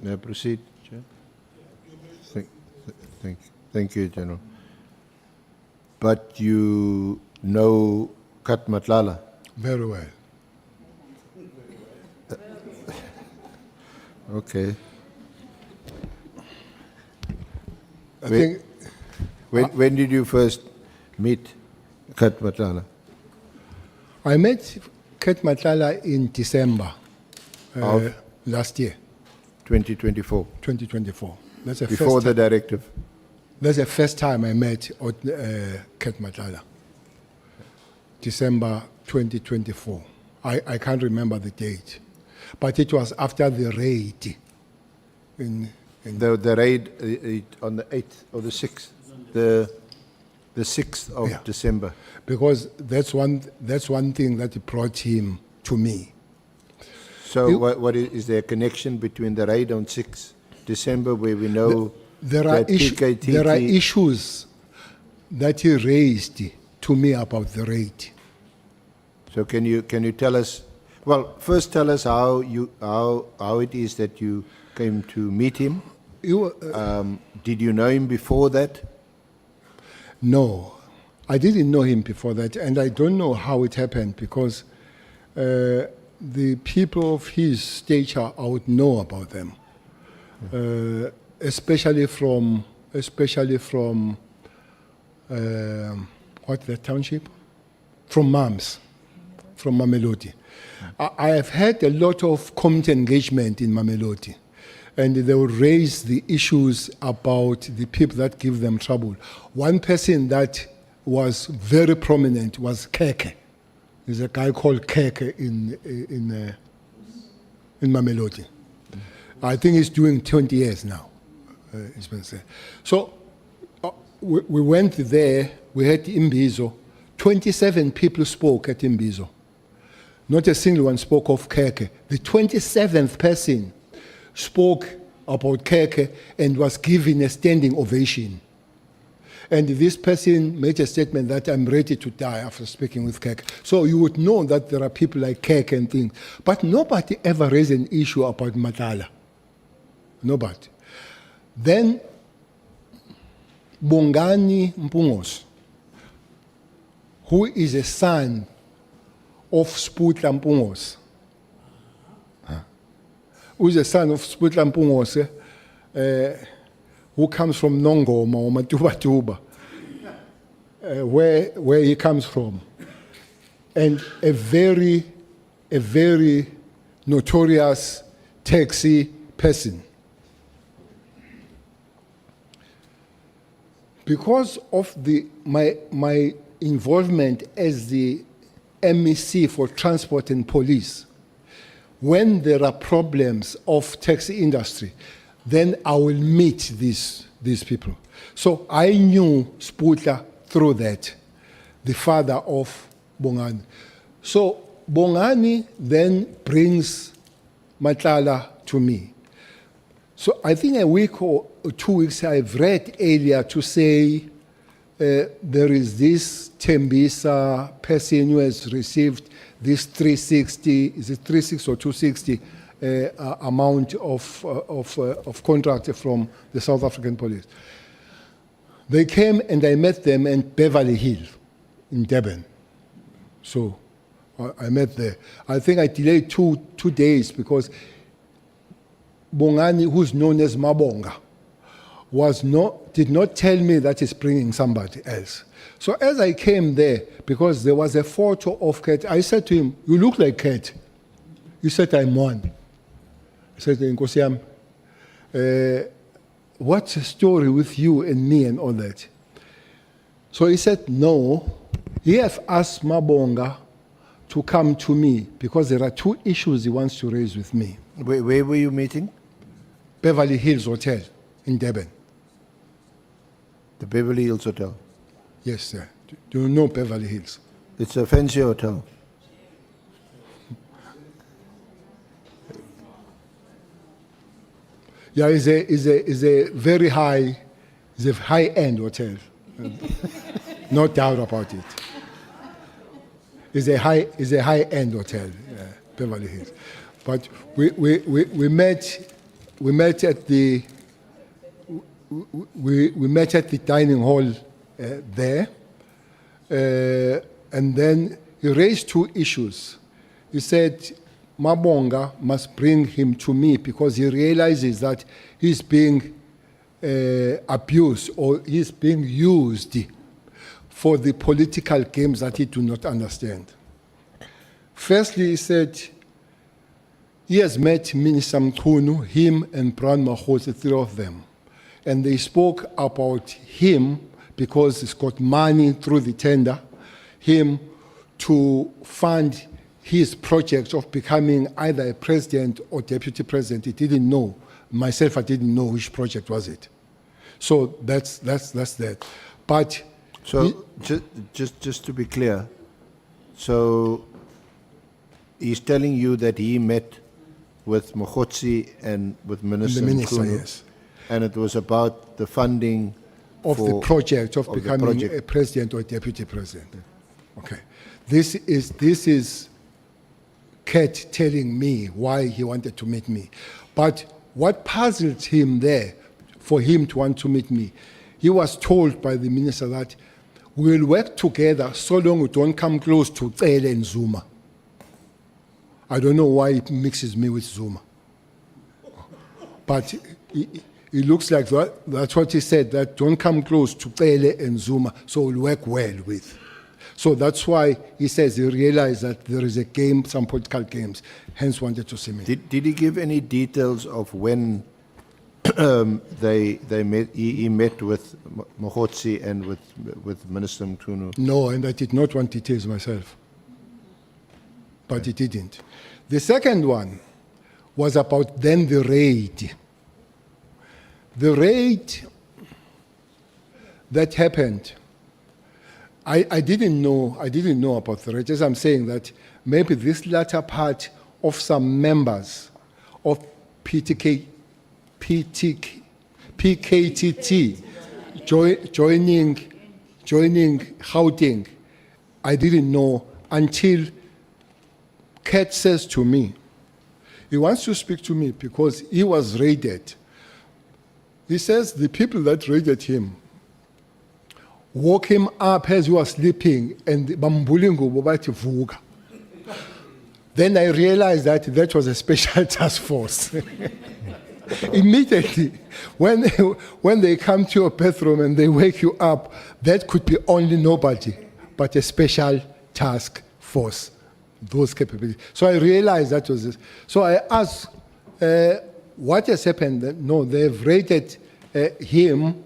May I proceed, Chair? Thank you, General. But you know Kat Matlala? Very well. Okay. I think When did you first meet Kat Matlala? I met Kat Matlala in December Of? last year, 2024, 2024. That's the before first the directive. That's the first time I met Kat Matlala. December 2024. I can't remember the date, but it was after the raid. The raid on the 8th or the 6th? The 6th of Yeah. December. Because that's one thing that brought him to me. So what is there a connection between the raid on 6th December where we know There are, that PKTT... there are issues that he raised to me about the raid. So can you tell us, well, first tell us how it is that you came to meet him. Did you know him before that? No, I didn't know him before that, and I don't know how it happened because the people of his stature, I would know about them, especially from what, the township? From MAMS, from Mamelodi. I have had a lot of community engagement in Mamelodi, and they will raise the issues about the people that give them trouble. One person that was very prominent was Keke. There's a guy called Keke in Mamelodi. I think he's doing 20 years now. It's been said. So we went there. We had Imbizo. 27 people spoke at Imbizo. Not a single one spoke of Keke. The 27th person spoke about Keke and was given a standing ovation. And this person made a statement that I'm ready to die after speaking with Keke. So you would know that there are people like Keke and things. But nobody ever raised an issue about Matlala. Nobody. Then Bongani Mpungos, who is a son of Sputla Mpungos, who is a son of Sputla Mpungos, who comes from Nongoma or Matubatuba, where he comes from, and a very notorious taxi person. Because of my involvement as the MEC for Transport and Police, when there are problems of taxi industry, then I will meet these people. So I knew Sputla through that, the father of Bongani. So Bongani then brings Matlala to me. So I think a week or 2 weeks I've read earlier to say there is this Tembisa person who has received this 360, is it 360 or 260 amount of contract from the South African police. They came and I met them in Beverly Hill in Durban. So I met there. I think I delayed two days because Bongani, who's known as Mabonga, did not tell me that he's bringing somebody else. So as I came there, because there was a photo of Kat, I said to him, "You look like Kat." He said, "I'm one." I said, "Nkosiam, what's the story with you and me and all that?" So he said, "No, he have asked Mabonga to come to me because there are 2 issues he wants to raise with me." Where were you meeting? Beverly Hills Hotel in Durban. The Beverly Hills Hotel. Yes, sir. Do you know Beverly Hills? It's a fancy hotel. Yeah, it's a very high, it's a high-end hotel. No doubt about it. It's a high-end hotel, Beverly Hills. But we met we met at the we met at the dining hall there, and then he raised two issues. He said Mabonga must bring him to me because he realizes that he's being abused or he's being used for the political games that he do not understand. Firstly, he said he has met Minister Mchunu, him and Brown Mahos, the three of them. And they spoke about him because he's got money through the tender, him to fund his project of becoming either a president or deputy president. He didn't know. Myself, I didn't know which project was it. So that's that. But so just to be clear, so he's telling you that he met with Mogotsi and with Minister Mchunu, yes, and it was about the funding of the project of becoming project. a president or a deputy president. Okay, this is Kat telling me why he wanted to meet me. But what puzzled him there, for him to want to meet me, he was told by the minister that we'll work together so long we don't come close to Cele and Zuma. I don't know why it mixes me with Zuma. But it looks like that's what he said, that don't come close to Cele and Zuma, so we'll work well with. So that's why he says he realized that there is a game, some political games, hence wanted to see me. Did he give any details of when they met? He met with Mogotsi and with Minister Mchunu? No, and I did not want details myself. But he didn't. The second one was about then the raid. The raid that happened, I didn't know about the raid. As I'm saying that maybe this latter part of some members of PKTT joining Gauteng, I didn't know until Kat says to me, he wants to speak to me because he was raided. He says the people that raided him woke him up as he was sleeping and bambulingo bobati vuka. Then I realized that was a special task force. Immediately, when they come to your bathroom and they wake you up, that could be only nobody but a special task force. Those capabilities. So I realized that was this. So I asked, what has happened? No, they've raided him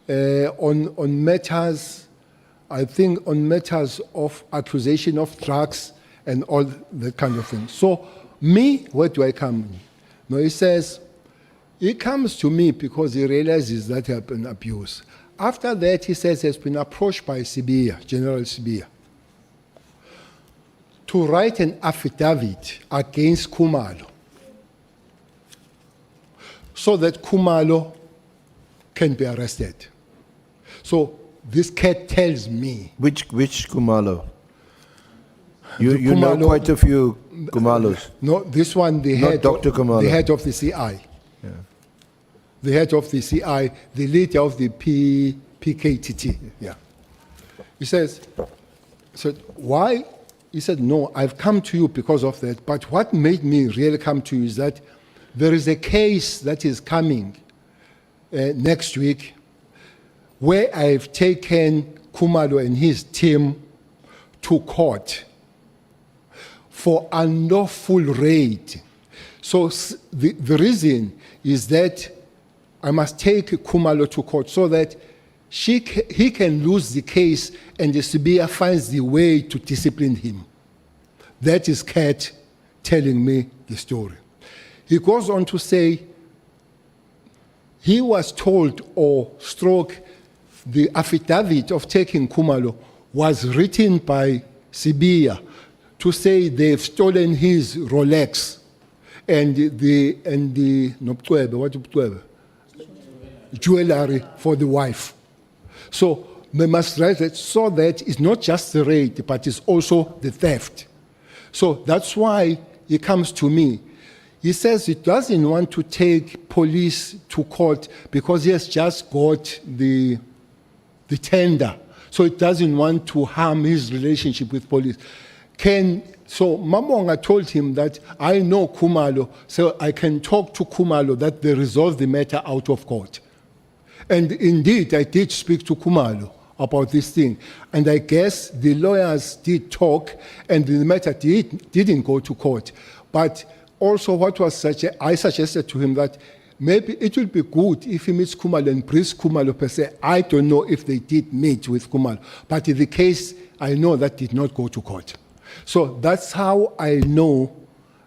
on matters, I think on matters of accusation of drugs and all that kind of thing. So me, where do I come? No, he says, he comes to me because he realizes that he has been abused. After that, he says he has been approached by Sibia, General Sibia, to write an affidavit against Khumalo so that Khumalo can be arrested. So this Kat tells me. Which Khumalo? You know quite a few Khumalos. No, this one, the Not head, Dr. Khumalo. The head of the CI. Yeah. The head of the CI, the leader of the PKTT. Yeah. He says, so why? He said, no, I've come to you because of that. But what made me really come to you is that there is a case that is coming next week where I've taken Khumalo and his team to court for unlawful raid. So the reason is that I must take Khumalo to court so that he can lose the case and the Sibia finds the way to discipline him. That is Kat telling me the story. He goes on to say he was told or stroke the affidavit of taking Khumalo was written by Sibia to say they've stolen his Rolex and the jewelry for the wife. So they must write it so that it's not just the raid, but it's also the theft. So that's why he comes to me. He says he doesn't want to take police to court because he has just got the tender. So it doesn't want to harm his relationship with police. So Mamonga told him that I know Khumalo, so I can talk to Khumalo that they resolve the matter out of court. And indeed, I did speak to Khumalo about this thing. And I guess the lawyers did talk and the matter didn't go to court. But also I suggested to him that maybe it will be good if he meets Khumalo and brings Khumalo per se. I don't know if they did meet with Khumalo. But in the case, I know that did not go to court. So that's how I know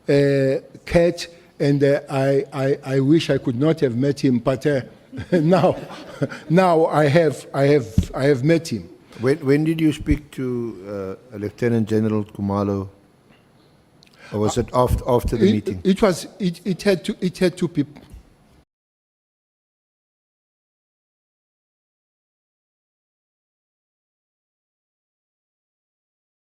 Kat, and I wish I could not have met him, but now I have met him. When did you speak to Lieutenant General Khumalo? Or was it after the meeting? It had to be